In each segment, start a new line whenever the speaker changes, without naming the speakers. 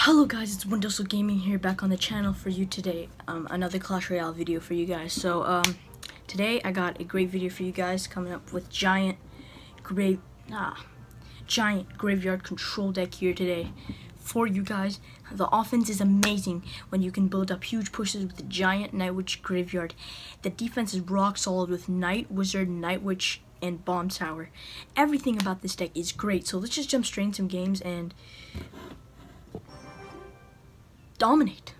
Hello guys, it's Windowsill Gaming here, back on the channel for you today. Another Clash Royale video for you guys. So today I got a great video for you guys, coming up with giant graveyard control deck here today for you guys. The offense is amazing when you can build up huge pushes with the giant Night Witch graveyard. The defense is rock solid with Night Wizard, Night Witch, and Bomb Tower. Everything about this deck is great. So let's just jump straight into some games and dominate.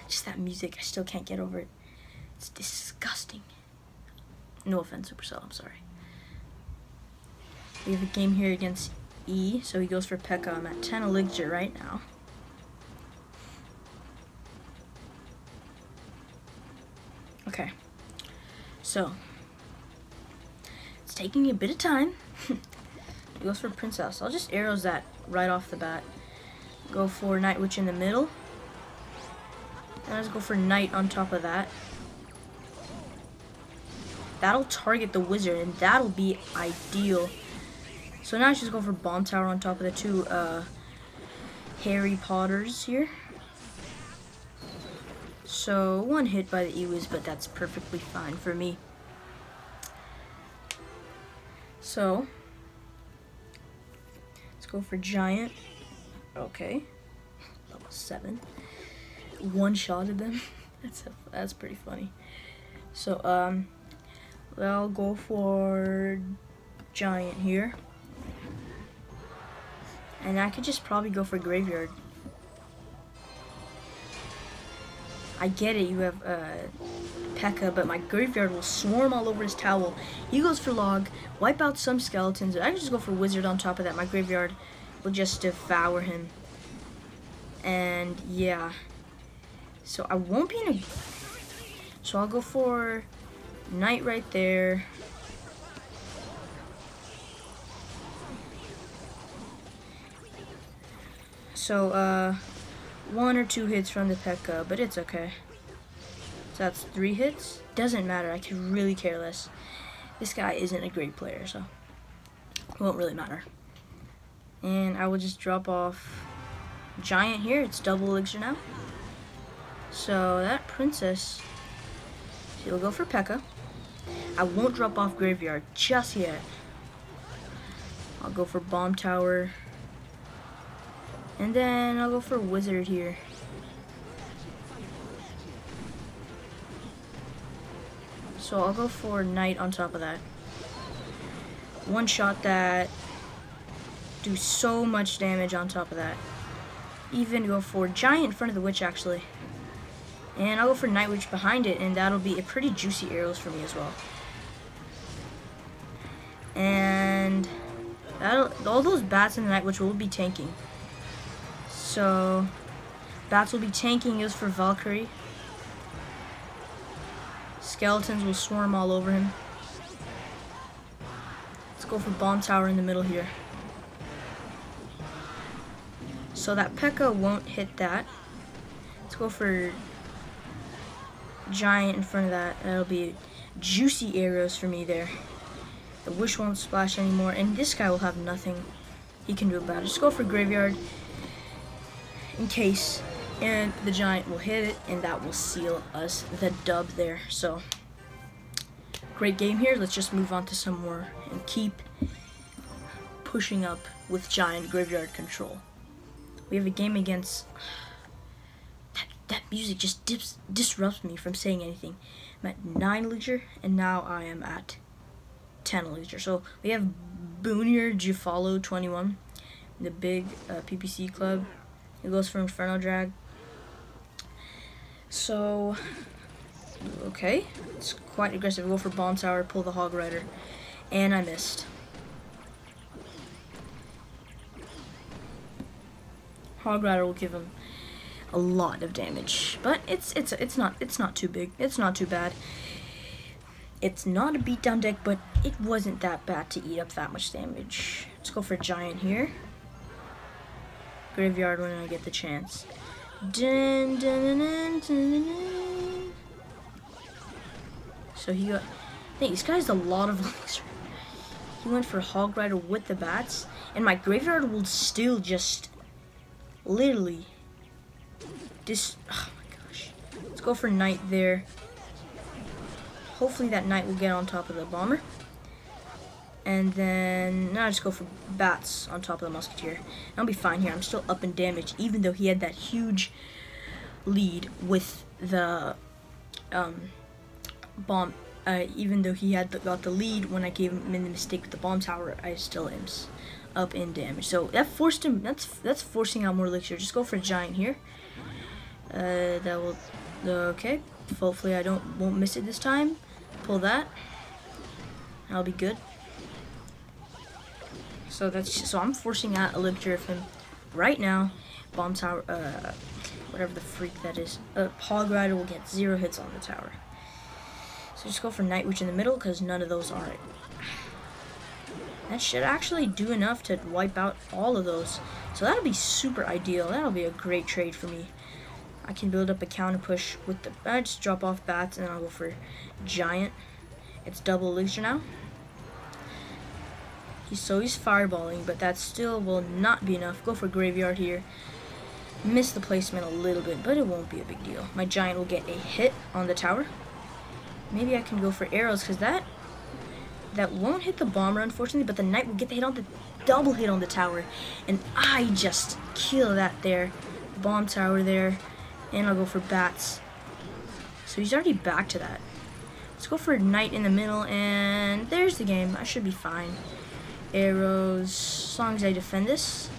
Just that music, I still can't get over it. It's disgusting. No offense, Supercell, I'm sorry. We have a game here against E, so he goes for P.E.K.K.A. I'm at 10 elixir right now. Okay, so it's taking a bit of time. He goes for Princess. I'll just arrows that right off the bat. Go for Night Witch in the middle. And let's go for Knight on top of that. That'll target the wizard, and that'll be ideal. So now I just go for Bomb Tower on top of the two Harry Potters here. So one hit by the Ewiz, but that's perfectly fine for me. So let's go for Giant. Okay, level 7. One-shotted them. That's pretty funny. So I'll go for Giant here, and I could just probably go for Graveyard. I get it, you have P.E.K.K.A., but my Graveyard will swarm all over his towel. He goes for Log, wipe out some skeletons. I can just go for Wizard on top of that. My Graveyard will just devour him. And yeah, so I won't be in a... So I'll go for Knight right there. So 1 or 2 hits from the P.E.K.K.A., but it's okay. So that's 3 hits. Doesn't matter, I could really care less. This guy isn't a great player, so it won't really matter. And I will just drop off Giant here. It's double elixir now. So that Princess, she'll go for P.E.K.K.A. I won't drop off Graveyard just yet. I'll go for Bomb Tower. And then I'll go for Wizard here. So I'll go for Knight on top of that. One shot that, do so much damage on top of that. Even go for Giant in front of the Witch actually. And I'll go for Night Witch behind it, and that'll be a pretty juicy arrows for me as well. And all those bats and the Night Witch will be tanking. So bats will be tanking. Goes for Valkyrie. Skeletons will swarm all over him. Let's go for Bomb Tower in the middle here. So that P.E.K.K.A. won't hit that. Let's go for Giant in front of that. That'll be juicy arrows for me there. The Wish won't splash anymore, and this guy will have nothing he can do about it. Just go for Graveyard in case, and the Giant will hit it, and that will seal us the dub there. So great game here. Let's just move on to some more and keep pushing up with Giant Graveyard control. We have a game against... That music just disrupts me from saying anything. I'm at 9 elixir, and now I am at 10 elixir. So we have Boonier Jufalo 21, the big PPC club. It goes for Inferno Drag. So, okay, it's quite aggressive. Go for Bomb Tower, pull the Hog Rider, and I missed. Hog Rider will give him a lot of damage, but it's not too big. It's not too bad. It's not a beatdown deck, but it wasn't that bad to eat up that much damage. Let's go for Giant here. Graveyard when I get the chance. Dun, dun, dun, dun, dun, dun. So he got... I think this guy has a lot of elixir. He went for Hog Rider with the bats, and my graveyard will still just literally oh my gosh. Let's go for Knight there. Hopefully that Knight will get on top of the bomber. And then now I just go for bats on top of the musketeer. I'll be fine here. I'm still up in damage, even though he had that huge lead with the bomb. Even though he had got the lead when I gave him the mistake with the bomb tower, I still am up in damage. So that forced him. That's forcing out more elixir. Just go for a giant here. That will okay. Hopefully I won't miss it this time. Pull that. That'll be good. So I'm forcing out elixir of him right now. Bomb tower, whatever the freak that is. Hog Rider will get 0 hits on the tower. So just go for Night Witch in the middle because none of those are it. That should actually do enough to wipe out all of those. So that'll be super ideal. That'll be a great trade for me. I can build up a counter push with the just drop off bats and then I'll go for giant. It's double elixir now. He's fireballing, but that still will not be enough. Go for graveyard here. Miss the placement a little bit, but it won't be a big deal. My giant will get a hit on the tower. Maybe I can go for arrows because that won't hit the bomber, unfortunately, but the knight will get the hit on the double hit on the tower, and I just kill that there. Bomb tower there, and I'll go for bats. So he's already back to that. Let's go for a knight in the middle, and there's the game. I should be fine. Arrows, as long as I defend this.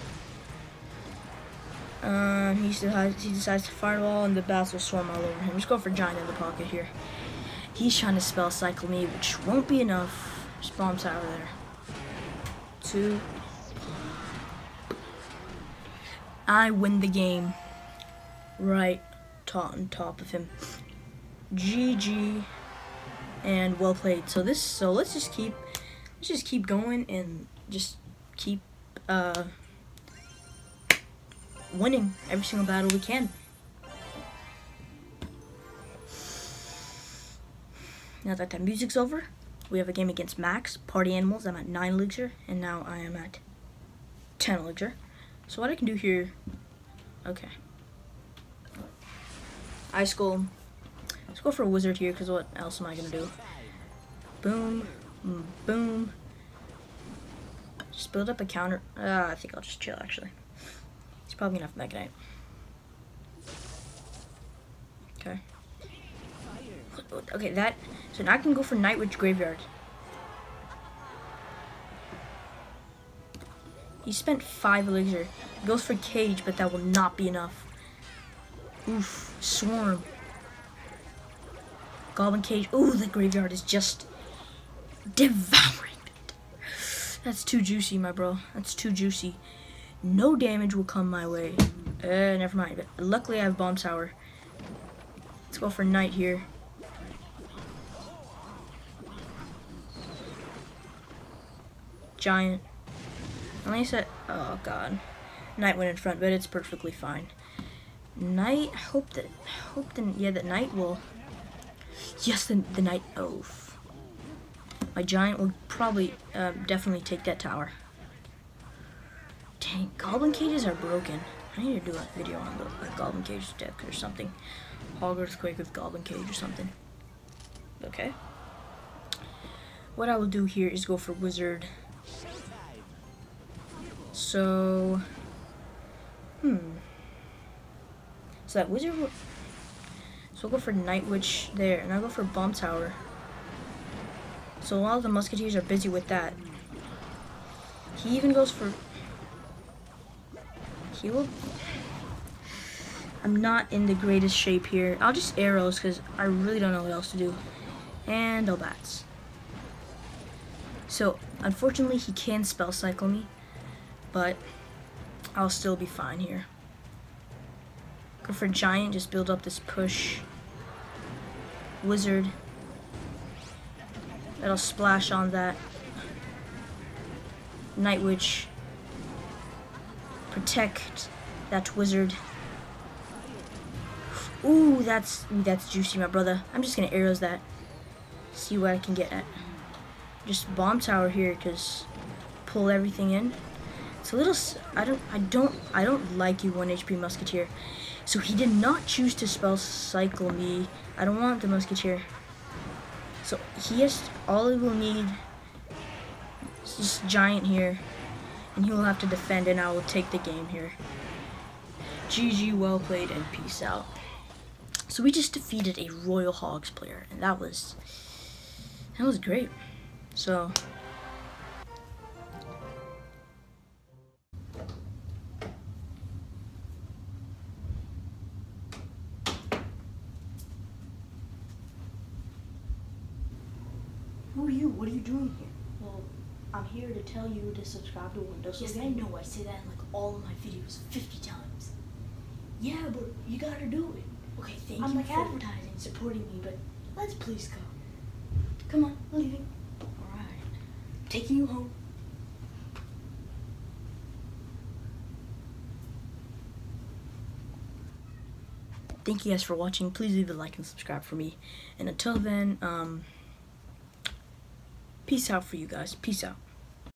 He decides to fireball, and the bats will swarm all over him. Just go for giant in the pocket here. He's trying to spell cycle me, which won't be enough. Just bomb tower there. 2. I win the game. Right on top of him. GG and well played. So let's just keep going and just keep winning every single battle we can. Now that the music's over, we have a game against Max, Party Animals. I'm at 9 elixir, and now I am at 10 elixir. So what I can do here, okay. Ice Skull. Let's go for a wizard here, because what else am I going to do? Boom, boom. Just build up a counter. I think I'll just chill, actually. He's probably going to have Mega Knight. Okay. Okay, so now I can go for Night Witch Graveyard. He spent 5 elixir. He goes for Cage, but that will not be enough. Oof, Swarm. Goblin Cage. Ooh, the graveyard is just devouring it. That's too juicy, my bro. That's too juicy. No damage will come my way. Never mind. But luckily, I have Bomb Tower. Let's go for Knight here. Giant. At least oh god. Knight went in front, but it's perfectly fine. Knight, that Knight will. Yes, the Knight. Oh, my giant will probably definitely take that tower. Dang, Goblin Cages are broken. I need to do a video on the Goblin Cage deck or something. Hog Earthquake with Goblin Cage or something. Okay. What I will do here is go for Wizard. So, so that wizard will, so I'll go for Night Witch there, and I'll go for Bomb Tower. So while the Musketeers are busy with that, he even goes for, I'm not in the greatest shape here. I'll just arrows because I really don't know what else to do. And I'll bats. So unfortunately he can spell cycle me, but I'll still be fine here. Go for giant, just build up this push. Wizard. That'll splash on that. Night Witch. Protect that wizard. Ooh, that's juicy, my brother. I'm just gonna arrows that. See what I can get at. just bomb tower here, because pull everything in. It's a little. I don't like you 1 HP musketeer. So he did not choose to spell cycle me. I don't want the musketeer. So he has all he will need is this giant here, and he will have to defend, and I will take the game here. GG, well played, and peace out. So we just defeated a Royal Hogs player, and that was great. So who are you? What are you doing here?
Well, I'm here to tell you to subscribe to Windows.
Yes, I know. I say that in like all of my videos 50 times.
Yeah, but you gotta do it.
Okay, thank
I'm
you
like
for
advertising.
supporting me, but let's please go.
Come on, we're leaving.
Alright. Taking you home. Thank you guys for watching. Please leave a like and subscribe for me. And until then, peace out for you guys. Peace out.